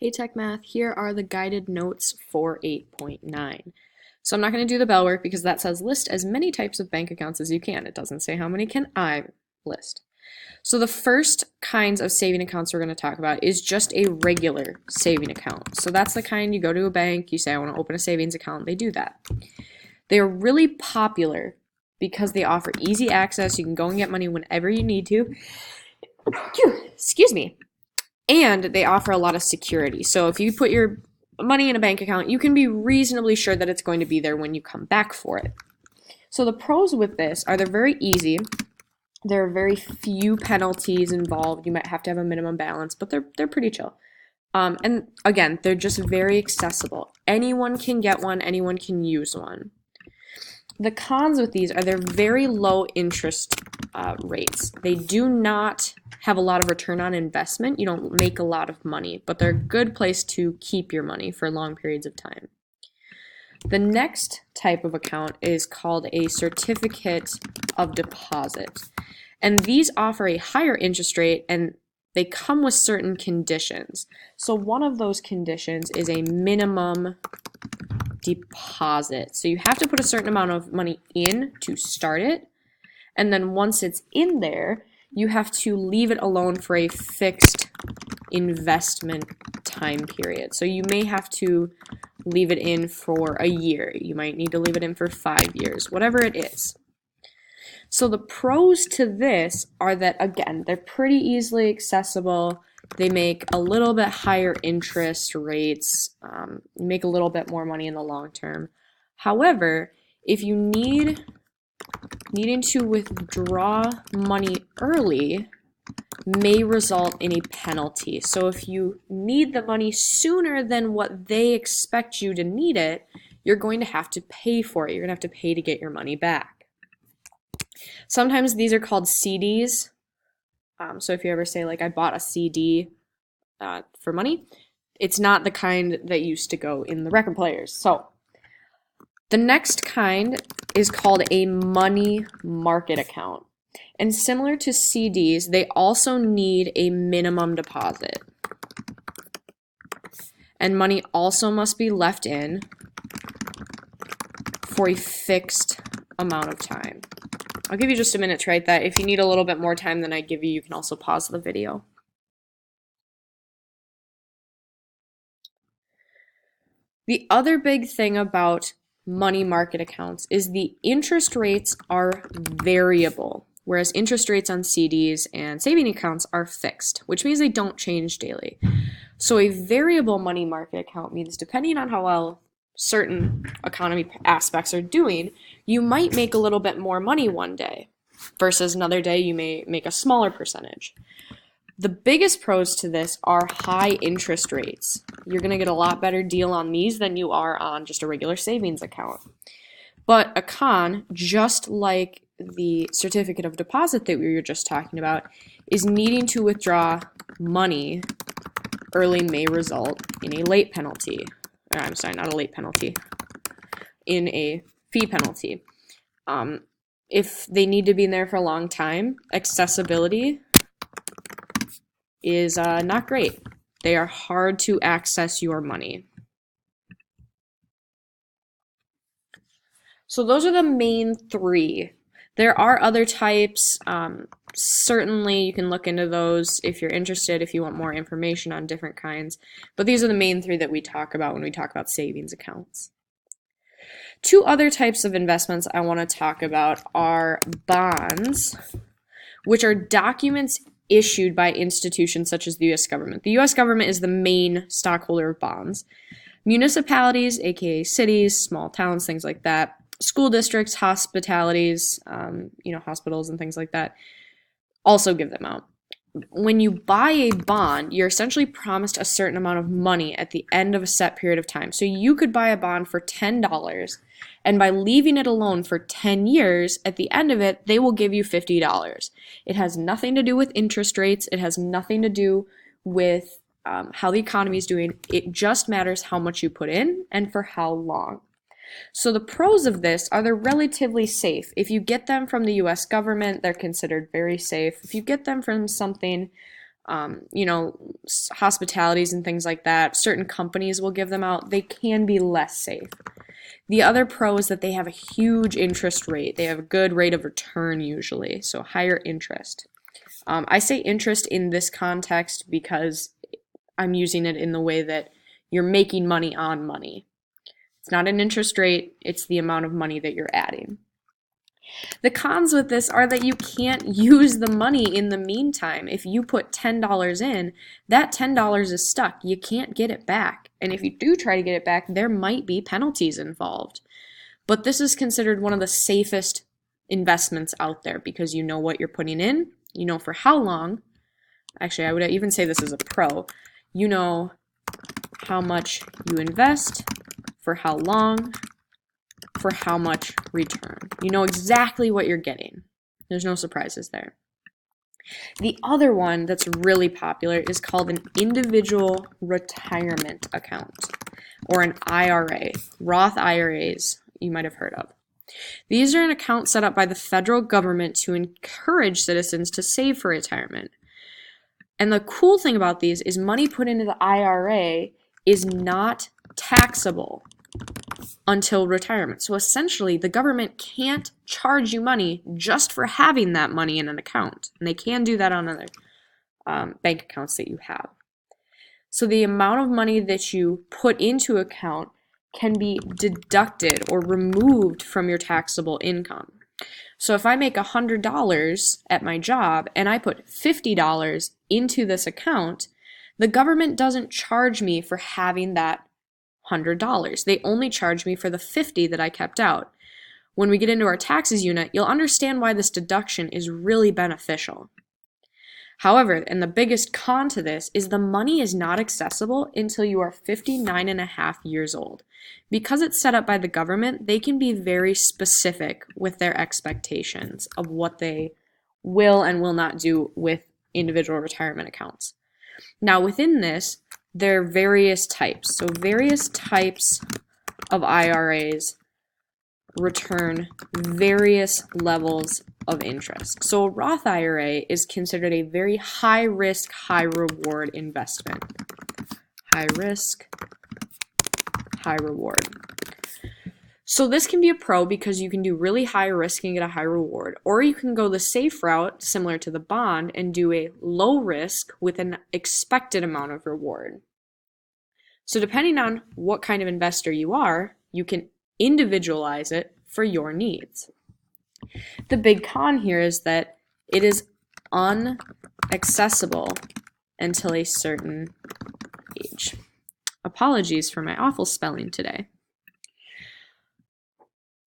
Hey Tech Math, here are the guided notes for 8.9. So I'm not going to do the bell work because that says list as many types of bank accounts as you can. It doesn't say how many can I list. So the first kinds of saving accounts we're going to talk about is just a regular saving account. So that's the kind you go to a bank, you say I want to open a savings account, they do that. They are really popular because they offer easy access. You can go and get money whenever you need to. Excuse me. And they offer a lot of security. So if you put your money in a bank account, you can be reasonably sure that it's going to be there when you come back for it. So the pros with this are they're very easy. There are very few penalties involved. You might have to have a minimum balance, but they're pretty chill. And again, they're just very accessible. Anyone can get one, anyone can use one. The cons with these are they're very low interest rates. They do not have a lot of return on investment. You don't make a lot of money, but they're a good place to keep your money for long periods of time. The next type of account is called a certificate of deposit. And these offer a higher interest rate and they come with certain conditions. So one of those conditions is a minimum deposit. So you have to put a certain amount of money in to start it. And then once it's in there, you have to leave it alone for a fixed investment time period. So you may have to leave it in for a year. You might need to leave it in for 5 years, whatever it is. So the pros to this are that, again, they're pretty easily accessible. They make a little bit higher interest rates. You make a little bit more money in the long term. However, if you needing to withdraw money early may result in a penalty. So if you need the money sooner than what they expect you to need it, you're going to have to pay for it. You're going to have to pay to get your money back. Sometimes these are called CDs. So if you ever say, like, I bought a CD for money, it's not the kind that used to go in the record players. So the next kind is called a money market account. And similar to CDs, they also need a minimum deposit. And money also must be left in for a fixed amount of time. I'll give you just a minute to write that. If you need a little bit more time than I give you, you can also pause the video. The other big thing about money market accounts is the interest rates are variable, whereas interest rates on CDs and saving accounts are fixed, which means they don't change daily. So a variable money market account means depending on how well certain economy aspects are doing, you might make a little bit more money one day versus another day you may make a smaller percentage. The biggest pros to this are high interest rates. You're going to get a lot better deal on these than you are on just a regular savings account. But a con, just like the certificate of deposit that we were just talking about, is needing to withdraw money early may result in a late penalty. I'm sorry, not a late penalty, in a fee penalty. If they need to be in there for a long time, accessibility is not great. They are hard to access your money. So those are the main three. There are other types. Certainly you can look into those if you're interested, if you want more information on different kinds. But these are the main three that we talk about when we talk about savings accounts. Two other types of investments I want to talk about are bonds, which are documents issued by institutions such as the U.S. government. The U.S. government is the main stockholder of bonds. Municipalities, aka cities, small towns, things like that, school districts, hospitalities, hospitals and things like that, also give them out. When you buy a bond, you're essentially promised a certain amount of money at the end of a set period of time. So you could buy a bond for $10, and by leaving it alone for 10 years, at the end of it, they will give you $50. It has nothing to do with interest rates. It has nothing to do with how the economy is doing. It just matters how much you put in and for how long. So the pros of this are they're relatively safe. If you get them from the US government, they're considered very safe. If you get them from something hospitalities and things like that. Certain companies will give them out. They can be less safe. The other pro is that they have a huge interest rate. They have a good rate of return usually, so higher interest. I say interest in this context because I'm using it in the way that you're making money on money. It's not an interest rate, it's the amount of money that you're adding. The cons with this are that you can't use the money in the meantime. If you put $10 in, that $10 is stuck. You can't get it back. And if you do try to get it back, there might be penalties involved. But this is considered one of the safest investments out there because you know what you're putting in, you know for how long. Actually, I would even say this is a pro. You know how much you invest, for how long, for how much return. You know exactly what you're getting. There's no surprises there. The other one that's really popular is called an individual retirement account, or an IRA. Roth IRAs, you might have heard of. These are an account set up by the federal government to encourage citizens to save for retirement. And the cool thing about these is money put into the IRA is not taxable until retirement. So essentially, the government can't charge you money just for having that money in an account. And they can do that on other bank accounts that you have. So the amount of money that you put into account can be deducted or removed from your taxable income. So if I make $100 at my job and I put $50 into this account, the government doesn't charge me for having that $100. They only charge me for the $50 that I kept out. When we get into our taxes unit, you'll understand why this deduction is really beneficial. However, and the biggest con to this is the money is not accessible until you are 59 and a half years old. Because it's set up by the government, they can be very specific with their expectations of what they will and will not do with individual retirement accounts. Now, within this, there are various types. So various types of IRAs return various levels of interest. So a Roth IRA is considered a very high risk, high reward investment. High risk, high reward. So this can be a pro because you can do really high risk and get a high reward, or you can go the safe route, similar to the bond, and do a low risk with an expected amount of reward. So depending on what kind of investor you are, you can individualize it for your needs. The big con here is that it is unaccessible until a certain age. Apologies for my awful spelling today.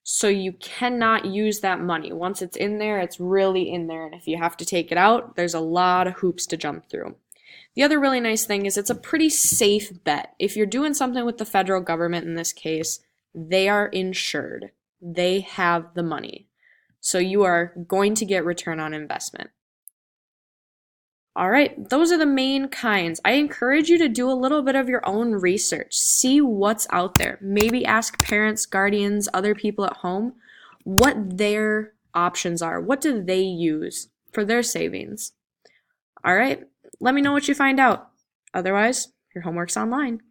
So you cannot use that money. Once it's in there, it's really in there. And if you have to take it out, there's a lot of hoops to jump through. The other really nice thing is it's a pretty safe bet. If you're doing something with the federal government in this case, they are insured. They have the money. So you are going to get return on investment. All right, those are the main kinds. I encourage you to do a little bit of your own research. See what's out there. Maybe ask parents, guardians, other people at home what their options are. What do they use for their savings? All right, let me know what you find out. Otherwise, your homework's online.